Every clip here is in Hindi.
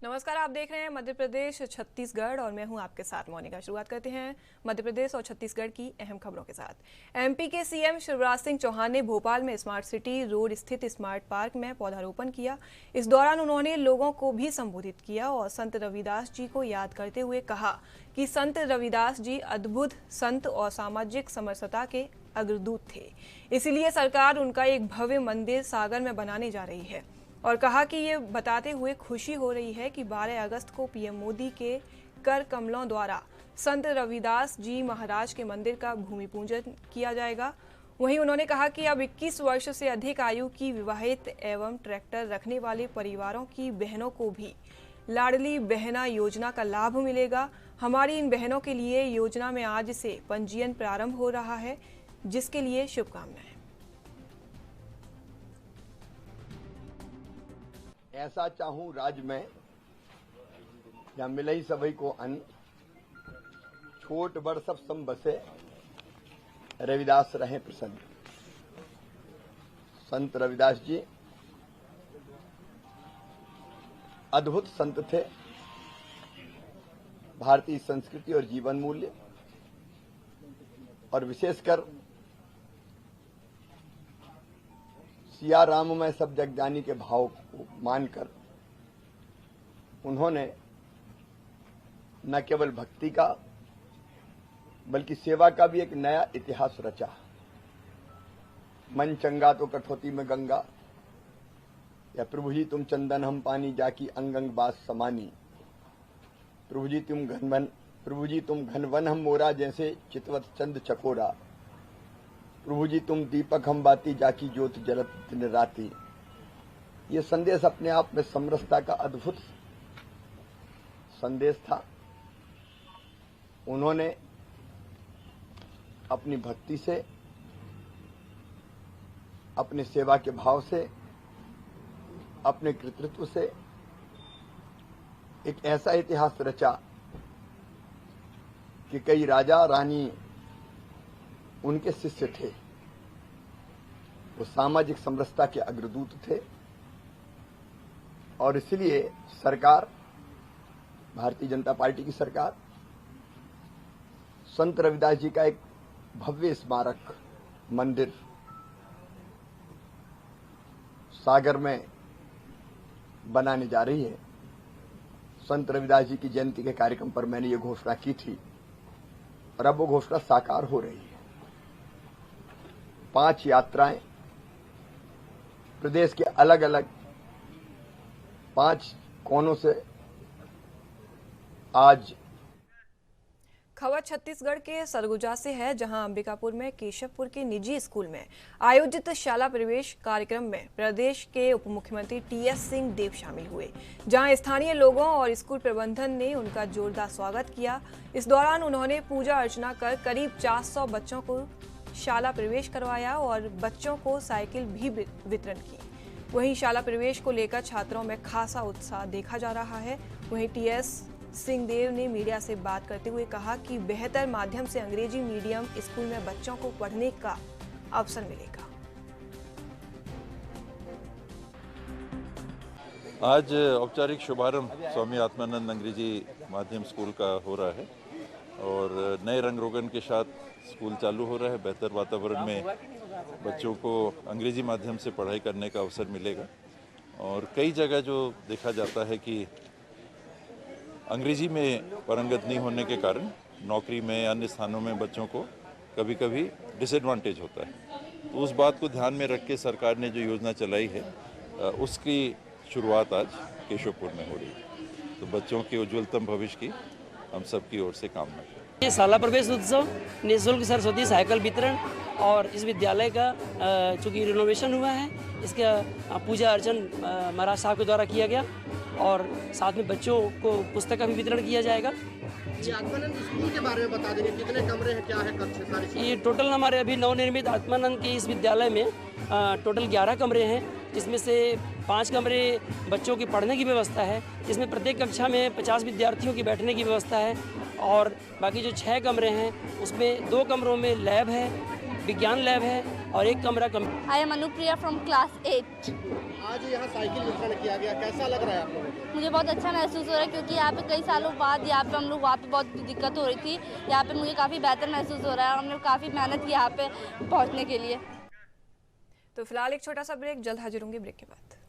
नमस्कार, आप देख रहे हैं मध्य प्रदेश छत्तीसगढ़ और मैं हूं आपके साथ मोनिका। शुरुआत करते हैं मध्य प्रदेश और छत्तीसगढ़ की अहम खबरों के साथ। एमपी के सीएम शिवराज सिंह चौहान ने भोपाल में स्मार्ट सिटी रोड स्थित स्मार्ट पार्क में पौधारोपण किया। इस दौरान उन्होंने लोगों को भी संबोधित किया और संत रविदास जी को याद करते हुए कहा कि संत रविदास जी अद्भुत संत और सामाजिक समरसता के अग्रदूत थे, इसलिए सरकार उनका एक भव्य मंदिर सागर में बनाने जा रही है। और कहा कि ये बताते हुए खुशी हो रही है कि 12 अगस्त को पीएम मोदी के कर कमलों द्वारा संत रविदास जी महाराज के मंदिर का भूमि पूजन किया जाएगा। वहीं उन्होंने कहा कि अब 21 वर्ष से अधिक आयु की विवाहित एवं ट्रैक्टर रखने वाले परिवारों की बहनों को भी लाडली बहना योजना का लाभ मिलेगा। हमारी इन बहनों के लिए योजना में आज से पंजीयन प्रारंभ हो रहा है, जिसके लिए शुभकामनाएं। ऐसा चाहूं राज में या मिले ही सभी को अन्न, छोट बड़ सब सम बसे, रविदास रहे प्रसन्न। संत रविदास जी अद्भुत संत थे। भारतीय संस्कृति और जीवन मूल्य और विशेषकर सिया राम में सब जग जानी के भाव को मानकर उन्होंने न केवल भक्ति का बल्कि सेवा का भी एक नया इतिहास रचा। मन चंगा तो कठौती में गंगा, या प्रभु जी तुम चंदन हम पानी जाकी अंग अंग बास समानी। प्रभु जी तुम घनवन हम मोरा जैसे चितवत चंद चकोरा। प्रभु जी तुम दीपक हम बाती जाकी ज्योत जलत दिन राती। ये संदेश अपने आप में समरसता का अद्भुत संदेश था। उन्होंने अपनी भक्ति से, अपने सेवा के भाव से, अपने कृतित्व से एक ऐसा इतिहास रचा कि कई राजा रानी उनके शिष्य थे। वो सामाजिक समरसता के अग्रदूत थे और इसलिए सरकार, भारतीय जनता पार्टी की सरकार, संत रविदास जी का एक भव्य स्मारक मंदिर सागर में बनाने जा रही है। संत रविदास जी की जयंती के कार्यक्रम पर मैंने ये घोषणा की थी और अब वो घोषणा साकार हो रही है। 5 यात्राएं प्रदेश के अलग अलग 5 कोनों से आज। खबर छत्तीसगढ़ के सरगुजा से है, जहां अंबिकापुर में केशवपुर के निजी स्कूल में आयोजित शाला प्रवेश कार्यक्रम में प्रदेश के उप मुख्यमंत्री टीएस सिंहदेव शामिल हुए, जहां स्थानीय लोगों और स्कूल प्रबंधन ने उनका जोरदार स्वागत किया। इस दौरान उन्होंने पूजा अर्चना कर करीब 400 बच्चों को शाला प्रवेश करवाया और बच्चों को साइकिल भी वितरण की। वहीं शाला प्रवेश को लेकर छात्रों में खासा उत्साह देखा जा रहा है। वहीं टीएस सिंहदेव ने मीडिया से बात करते हुए कहा कि बेहतर माध्यम से अंग्रेजी मीडियम स्कूल में बच्चों को पढ़ने का अवसर मिलेगा। आज औपचारिक शुभारंभ स्वामी आत्मानंद अंग्रेजी माध्यम स्कूल का हो रहा है और नए रंग रोगन के साथ स्कूल चालू हो रहा है। बेहतर वातावरण में बच्चों को अंग्रेजी माध्यम से पढ़ाई करने का अवसर मिलेगा और कई जगह जो देखा जाता है कि अंग्रेजी में पारंगत नहीं होने के कारण नौकरी में, अन्य स्थानों में बच्चों को कभी कभी डिसएडवांटेज होता है। तो उस बात को ध्यान में रख के सरकार ने जो योजना चलाई है उसकी शुरुआत आज केशवपुर में हो रही है। तो बच्चों के उज्ज्वलतम भविष्य की हम सबकी ओर से कामना करें। ये शाला प्रवेश उत्सव, निःशुल्क सरस्वती साइकिल वितरण और इस विद्यालय का चूँकि रिनोवेशन हुआ है, इसका पूजा अर्चन महाराज साहब के द्वारा किया गया और साथ में बच्चों को पुस्तक का भी वितरण किया जाएगा। आत्मानंद स्कूल के बारे में बता देंगे, कितने कमरे हैं, क्या है कक्षा सारी? ये टोटल हमारे अभी नवनिर्मित आत्मानंद के इस विद्यालय में टोटल 11 कमरे हैं, जिसमें से 5 कमरे बच्चों की पढ़ने की व्यवस्था है, जिसमें प्रत्येक कक्षा में 50 विद्यार्थियों की बैठने की व्यवस्था है और बाकी जो 6 कमरे हैं उसमें 2 कमरों में लैब है विज्ञान लैब है और एक कमरा I am Anupriya from class 8। आज यहाँ साइकिल वितरण किया गया, कैसा लग रहा है आप लोगों को? मुझे बहुत अच्छा महसूस हो रहा है क्योंकि यहाँ पे कई सालों बाद यहाँ पे हम लोग वहाँ पे बहुत दिक्कत हो रही थी। यहाँ पे मुझे काफ़ी बेहतर महसूस हो रहा है। हमने काफ़ी मेहनत की यहाँ पे पहुँचने के लिए। तो फिलहाल एक छोटा सा ब्रेक, जल्द हाजिर होंगे ब्रेक के बाद।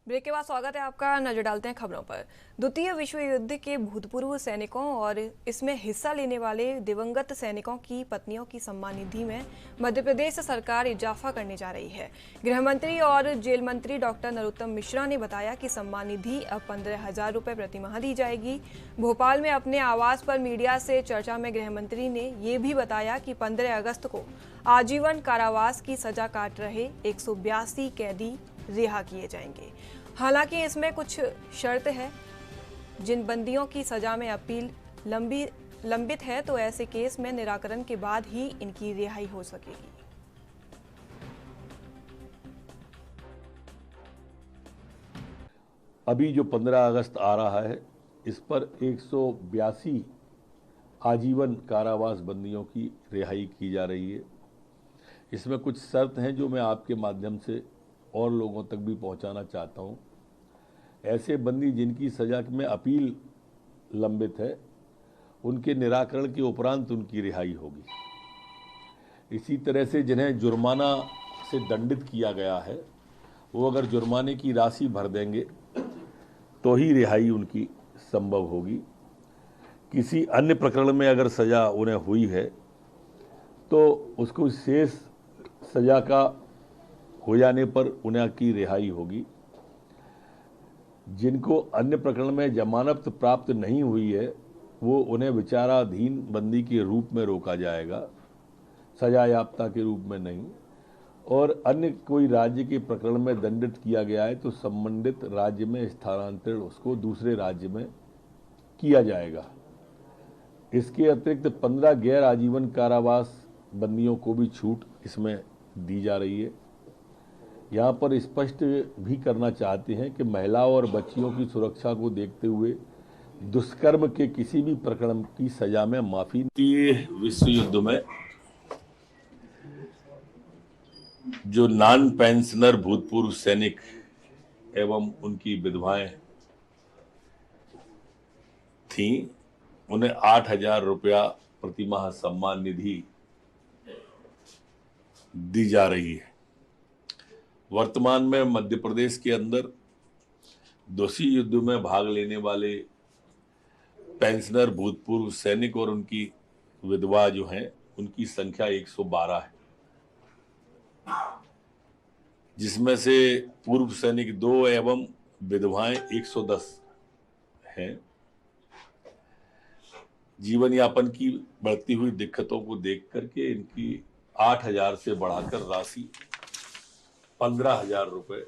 ब्रेक के बाद स्वागत है आपका। नजर डालते हैं खबरों पर। द्वितीय विश्व युद्ध के भूतपूर्व सैनिकों और इसमें हिस्सा लेने वाले दिवंगत सैनिकों की पत्नियों की सम्मान निधि में मध्य प्रदेश सरकार इजाफा करने जा रही है। गृह मंत्री और जेल मंत्री डॉक्टर नरोत्तम मिश्रा ने बताया कि सम्मान निधि अब 15,000 रुपये प्रति माह दी जाएगी। भोपाल में अपने आवास पर मीडिया से चर्चा में गृह मंत्री ने ये भी बताया कि 15 अगस्त को आजीवन कारावास की सजा काट रहे 182 कैदी रिहा किए जाएंगे। हालांकि इसमें कुछ शर्त है। जिन बंदियों की सजा में अपील लंबित है तो ऐसे केस में निराकरण के बाद ही इनकी रिहाई हो सकेगी। अभी जो 15 अगस्त आ रहा है, इस पर 182 आजीवन कारावास बंदियों की रिहाई की जा रही है। इसमें कुछ शर्त हैं जो मैं आपके माध्यम से और लोगों तक भी पहुंचाना चाहता हूं। ऐसे बंदी जिनकी सजा में अपील लंबित है, उनके निराकरण के उपरांत उनकी रिहाई होगी। इसी तरह से जिन्हें जुर्माना से दंडित किया गया है, वो अगर जुर्माने की राशि भर देंगे तो ही रिहाई उनकी संभव होगी। किसी अन्य प्रकरण में अगर सजा उन्हें हुई है तो उसको शेष सजा का हो जाने पर उन्हें की रिहाई होगी। जिनको अन्य प्रकरण में जमानत प्राप्त नहीं हुई है, वो उन्हें विचाराधीन बंदी के रूप में रोका जाएगा, सजा याफ्ता के रूप में नहीं। और अन्य कोई राज्य के प्रकरण में दंडित किया गया है तो संबंधित राज्य में स्थानांतरण उसको दूसरे राज्य में किया जाएगा। इसके अतिरिक्त 15 गैर आजीवन कारावास बंदियों को भी छूट इसमें दी जा रही है। यहाँ पर स्पष्ट भी करना चाहते हैं कि महिलाओं और बच्चियों की सुरक्षा को देखते हुए दुष्कर्म के किसी भी प्रकरण की सजा में माफी। विश्व युद्ध में जो नॉन पेंशनर भूतपूर्व सैनिक एवं उनकी विधवाएं थीं, उन्हें 8,000 रुपया प्रतिमाह सम्मान निधि दी जा रही है। वर्तमान में मध्य प्रदेश के अंदर द्वितीय युद्ध में भाग लेने वाले पेंशनर भूतपूर्व सैनिक और उनकी विधवा जो हैं, उनकी संख्या 112 है, जिसमें से पूर्व सैनिक 2 एवं विधवाएं 110 हैं। जीवन यापन की बढ़ती हुई दिक्कतों को देख करके इनकी 8,000 से बढ़ाकर राशि 15,000 रुपए।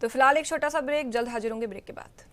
तो फिलहाल एक छोटा सा ब्रेक, जल्द हाजिर होंगे ब्रेक के बाद।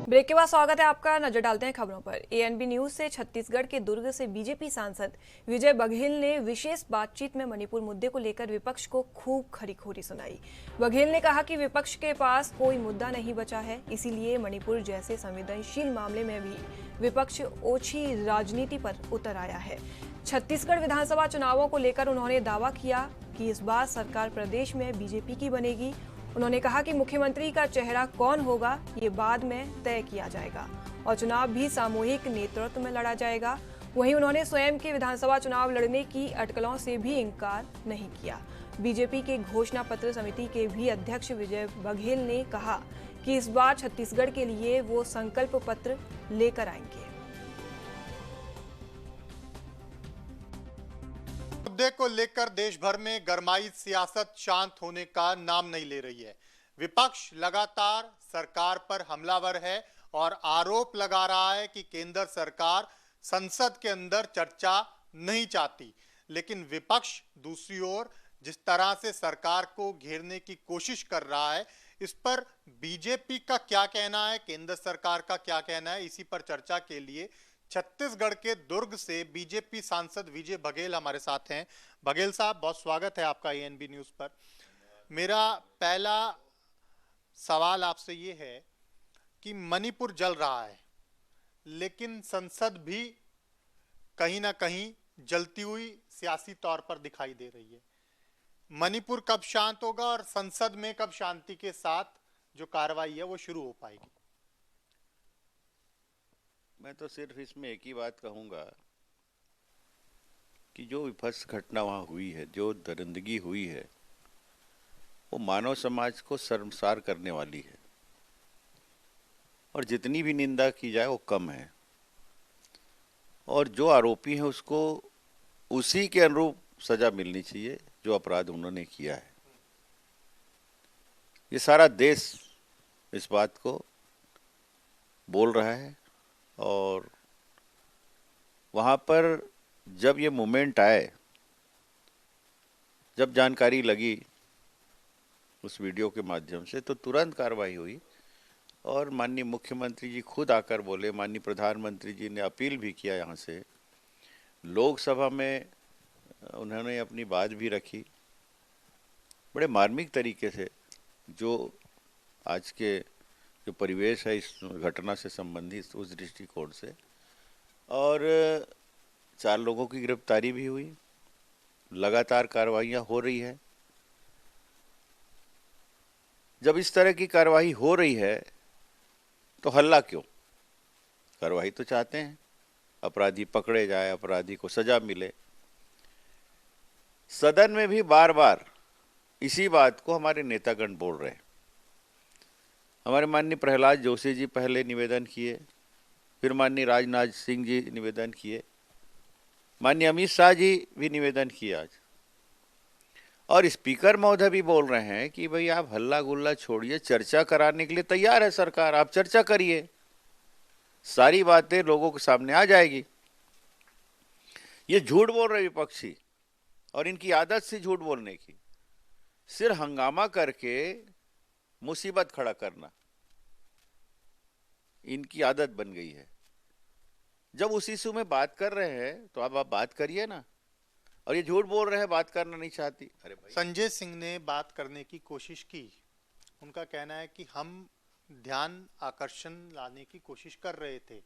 ब्रेक के बाद स्वागत है आपका। नजर डालते हैं खबरों पर। एएनबी न्यूज से छत्तीसगढ़ के दुर्ग से बीजेपी सांसद विजय बघेल ने विशेष बातचीत में मणिपुर मुद्दे को लेकर विपक्ष को खूब खरीखोरी सुनाई। बघेल ने कहा कि विपक्ष के पास कोई मुद्दा नहीं बचा है, इसीलिए मणिपुर जैसे संवेदनशील मामले में भी विपक्ष ओछी राजनीति पर उतर आया है। छत्तीसगढ़ विधानसभा चुनावों को लेकर उन्होंने दावा किया कि इस बार सरकार प्रदेश में बीजेपी की बनेगी। उन्होंने कहा कि मुख्यमंत्री का चेहरा कौन होगा ये बाद में तय किया जाएगा और चुनाव भी सामूहिक नेतृत्व में लड़ा जाएगा। वहीं उन्होंने स्वयं के विधानसभा चुनाव लड़ने की अटकलों से भी इनकार नहीं किया। बीजेपी के घोषणा पत्र समिति के भी अध्यक्ष विजय बघेल ने कहा कि इस बार छत्तीसगढ़ के लिए वो संकल्प पत्र लेकर आएंगे। मुद्दे को लेकर देश भर में गरमाई सियासत शांत होने का नाम नहीं ले रही है। विपक्ष लगातार सरकार पर हमलावर है और आरोप लगा रहा है कि केंद्र सरकार संसद के अंदर चर्चा नहीं चाहती। लेकिन विपक्ष दूसरी ओर जिस तरह से सरकार को घेरने की कोशिश कर रहा है, इस पर बीजेपी का क्या कहना है, केंद्र सरकार का क्या कहना है, इसी पर चर्चा के लिए छत्तीसगढ़ के दुर्ग से बीजेपी सांसद विजय बघेल हमारे साथ हैं। बघेल साहब, बहुत स्वागत है आपका एएनबी न्यूज पर। मेरा पहला सवाल आपसे ये है कि मणिपुर जल रहा है, लेकिन संसद भी कहीं ना कहीं जलती हुई सियासी तौर पर दिखाई दे रही है। मणिपुर कब शांत होगा और संसद में कब शांति के साथ जो कार्रवाई है वो शुरू हो पाएगी? मैं तो सिर्फ इसमें एक ही बात कहूंगा कि जो विभत्स घटना वहां हुई है, जो दरिंदगी हुई है, वो मानव समाज को शर्मसार करने वाली है और जितनी भी निंदा की जाए वो कम है। और जो आरोपी हैं उसको उसी के अनुरूप सजा मिलनी चाहिए जो अपराध उन्होंने किया है। ये सारा देश इस बात को बोल रहा है और वहाँ पर जब ये मोमेंट आए, जब जानकारी लगी उस वीडियो के माध्यम से, तो तुरंत कार्रवाई हुई और माननीय मुख्यमंत्री जी खुद आकर बोले, माननीय प्रधानमंत्री जी ने अपील भी किया यहाँ से, लोकसभा में उन्होंने अपनी बात भी रखी बड़े मार्मिक तरीके से। जो आज के जो परिवेश है इस घटना से संबंधित उस दृष्टिकोण से, और 4 लोगों की गिरफ्तारी भी हुई, लगातार कार्रवाइयाँ हो रही है। जब इस तरह की कार्रवाई हो रही है तो हल्ला क्यों? कार्रवाई तो चाहते हैं, अपराधी पकड़े जाए, अपराधी को सजा मिले। सदन में भी बार बार इसी बात को हमारे नेतागण बोल रहे हैं। हमारे माननीय प्रहलाद जोशी जी पहले निवेदन किए, फिर माननीय राजनाथ सिंह जी निवेदन किए, माननीय अमित शाह जी भी निवेदन किए आज, और स्पीकर महोदय भी बोल रहे हैं कि भाई आप हल्ला गुल्ला छोड़िए, चर्चा कराने के लिए तैयार है सरकार, आप चर्चा करिए, सारी बातें लोगों के सामने आ जाएगी। ये झूठ बोल रहे विपक्षी, और इनकी आदत सी झूठ बोलने की, सिर्फ हंगामा करके मुसीबत खड़ा करना इनकी आदत बन गई है। जब उस इशू में बात कर रहे हैं तो आप बात करिए ना, और ये झूठ बोल रहे हैं, बात करना नहीं चाहती। अरे भाई, संजय सिंह ने बात करने की कोशिश की। उनका कहना है कि हम ध्यान आकर्षण लाने की कोशिश कर रहे थे,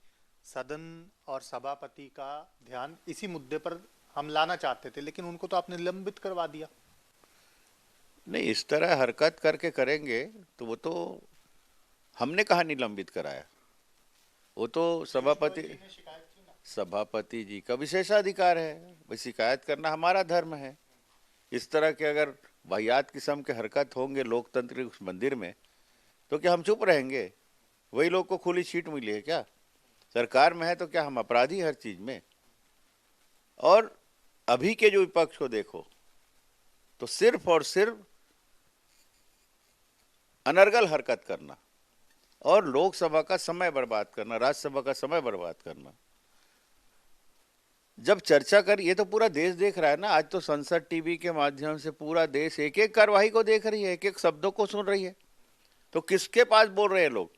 सदन और सभापति का ध्यान इसी मुद्दे पर हम लाना चाहते थे, लेकिन उनको तो आपने निलंबित करवा दिया। नहीं, इस तरह हरकत करके करेंगे तो वो तो हमने कहा निलंबित कराया, वो तो सभापति जी का विशेषाधिकार है, भाई शिकायत करना हमारा धर्म है। इस तरह के अगर वाहियात किस्म के हरकत होंगे लोकतंत्र के उस मंदिर में तो क्या हम चुप रहेंगे? वही लोग को खुली सीट मिली है क्या? सरकार में है तो क्या हम अपराधी हर चीज में? और अभी के जो विपक्ष को देखो तो सिर्फ और सिर्फ अनर्गल हरकत करना और लोकसभा का समय बर्बाद करना, राज्यसभा का समय बर्बाद करना। जब चर्चा कर, ये तो पूरा देश देख रहा है ना, आज तो संसद टीवी के माध्यम से पूरा देश एक एक कार्रवाई को देख रही है, एक एक शब्दों को सुन रही है। तो किसके पास बोल रहे हैं लोग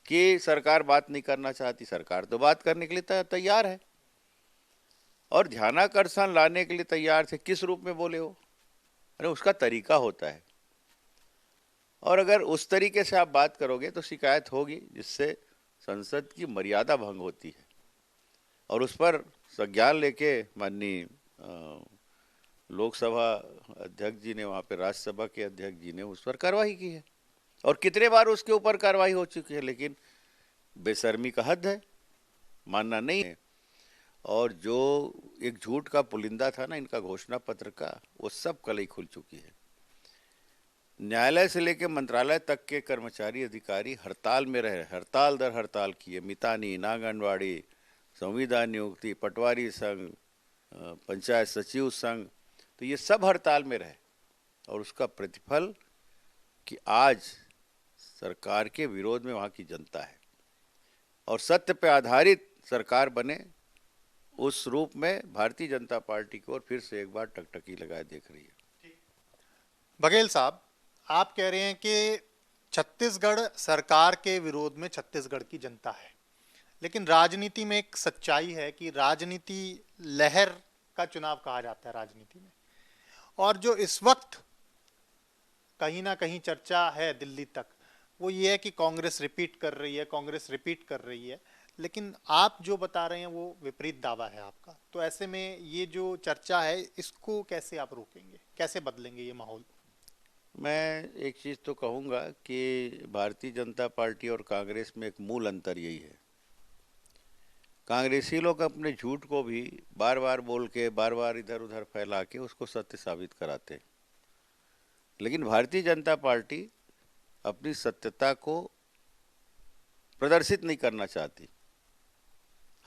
कि सरकार बात नहीं करना चाहती? सरकार तो बात करने के लिए तैयार है और ध्यानाकर्षण लाने के लिए तैयार थे। किस रूप में बोले हो? अरे उसका तरीका होता है, और अगर उस तरीके से आप बात करोगे तो शिकायत होगी, जिससे संसद की मर्यादा भंग होती है। और उस पर संज्ञान लेके माननीय लोकसभा अध्यक्ष जी ने, वहाँ पे राज्यसभा के अध्यक्ष जी ने उस पर कार्रवाई की है, और कितने बार उसके ऊपर कार्रवाई हो चुकी है, लेकिन बेशर्मी का हद है, मानना नहीं है। और जो एक झूठ का पुलिंदा था ना इनका घोषणा पत्र का, वो सब कल ही खुल चुकी है। न्यायालय से लेकर मंत्रालय तक के कर्मचारी अधिकारी हड़ताल में रहे, हड़ताल दर हड़ताल किए। मितानी, आंगनवाड़ी, संविदा नियुक्ति, पटवारी संघ, पंचायत सचिव संघ, तो ये सब हड़ताल में रहे और उसका प्रतिफल कि आज सरकार के विरोध में वहाँ की जनता है और सत्य पे आधारित सरकार बने, उस रूप में भारतीय जनता पार्टी को और फिर से एक बार टकटकी लगाए देख रही है। बघेल साहब, आप कह रहे हैं कि छत्तीसगढ़ सरकार के विरोध में छत्तीसगढ़ की जनता है, लेकिन राजनीति में एक सच्चाई है कि राजनीति लहर का चुनाव कहा जाता है राजनीति में, और जो इस वक्त कहीं ना कहीं चर्चा है दिल्ली तक, वो ये है कि कांग्रेस रिपीट कर रही है, कांग्रेस रिपीट कर रही है, लेकिन आप जो बता रहे हैं वो विपरीत दावा है आपका। तो ऐसे में ये जो चर्चा है, इसको कैसे आप रोकेंगे, कैसे बदलेंगे ये माहौल? मैं एक चीज़ तो कहूँगा कि भारतीय जनता पार्टी और कांग्रेस में एक मूल अंतर यही है, कांग्रेसी लोग अपने झूठ को भी बार बार बोल के, बार बार इधर उधर फैला के उसको सत्य साबित कराते, लेकिन भारतीय जनता पार्टी अपनी सत्यता को प्रदर्शित नहीं करना चाहती।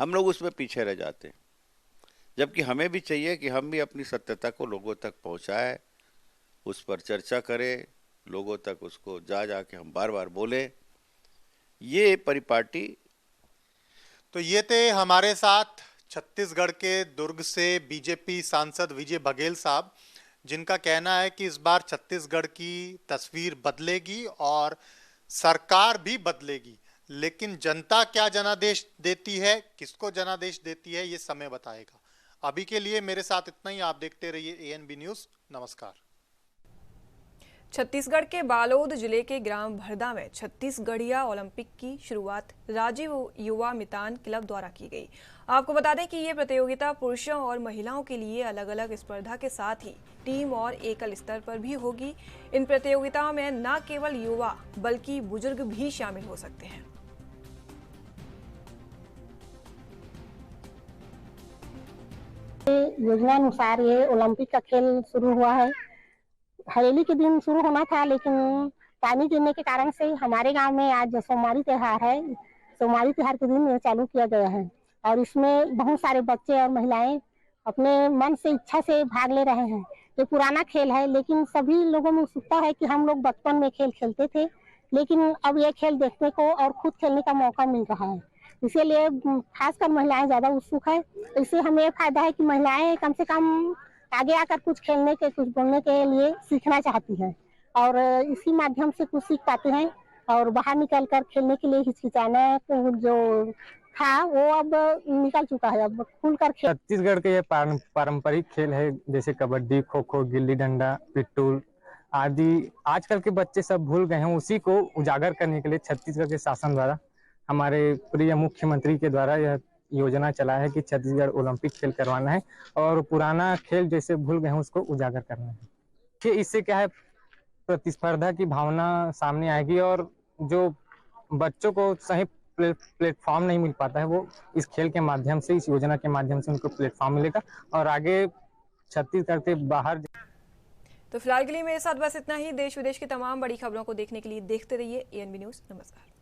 हम लोग उसमें पीछे रह जाते, जबकि हमें भी चाहिए कि हम भी अपनी सत्यता को लोगों तक पहुंचाए, उस पर चर्चा करें, लोगों तक उसको जा के हम बार बार बोले। ये परिपाटी। तो ये थे हमारे साथ छत्तीसगढ़ के दुर्ग से बीजेपी सांसद विजय बघेल साहब, जिनका कहना है कि इस बार छत्तीसगढ़ की तस्वीर बदलेगी और सरकार भी बदलेगी, लेकिन जनता क्या जनादेश देती है, किसको जनादेश देती है, ये समय बताएगा। अभी के लिए मेरे साथ इतना ही। आप देखते रहिए ANB न्यूज़। नमस्कार। छत्तीसगढ़ के बालोद जिले के ग्राम भरदा में छत्तीसगढ़िया ओलंपिक की शुरुआत राजीव युवा मितान क्लब द्वारा की गई। आपको बता दें कि ये प्रतियोगिता पुरुषों और महिलाओं के लिए अलग अलग स्पर्धा के साथ ही टीम और एकल स्तर पर भी होगी। इन प्रतियोगिताओं में न केवल युवा बल्कि बुजुर्ग भी शामिल हो सकते हैं। योजना अनुसार ये ओलंपिक का खेल शुरू हुआ है। हरेली के दिन शुरू होना था, लेकिन पानी गिरने के कारण से हमारे गांव में आज सोमवारी त्योहार है, सोमवारी त्योहार के दिन ये चालू किया गया है और इसमें बहुत सारे बच्चे और महिलाएं अपने मन से इच्छा से भाग ले रहे हैं। ये पुराना खेल है, लेकिन सभी लोगों में उत्सुकता है कि हम लोग बचपन में खेल खेलते थे, लेकिन अब ये खेल देखने को और खुद खेलने का मौका मिल रहा है, इसीलिए खासकर महिलाएं ज्यादा उत्सुक है। इससे हमें फायदा है कि महिलाएं कम से कम आगे आकर कुछ खेलने के, कुछ बोलने के लिए सीखना चाहती हैं और इसी माध्यम से कुछ सीख पाते हैं और बाहर निकलकर खेलने के लिए हिचकिचाना जो था वो अब निकल चुका है, अब खुलकर खेल। छत्तीसगढ़ के ये पारंपरिक खेल है, जैसे कबड्डी, खो खो, गिल्ली डंडा, पिट्टूल आदि आजकल के बच्चे सब भूल गए हैं। उसी को उजागर करने के लिए छत्तीसगढ़ के शासन द्वारा, हमारे प्रिय मुख्यमंत्री के द्वारा यह योजना चला है कि छत्तीसगढ़ ओलंपिक खेल करवाना है और पुराना खेल जैसे भूल गए हैं उसको उजागर करना है। कि इससे क्या है, प्रतिस्पर्धा की भावना सामने आएगी और जो बच्चों को सही प्लेटफॉर्म नहीं मिल पाता है, वो इस खेल के माध्यम से, इस योजना के माध्यम से उनको प्लेटफॉर्म मिलेगा और आगे छत्तीसगढ़ के बाहर। तो फिलहाल के लिए मेरे साथ बस इतना ही। देश विदेश की तमाम बड़ी खबरों को देखने के लिए देखते रहिए ANB न्यूज़। नमस्कार।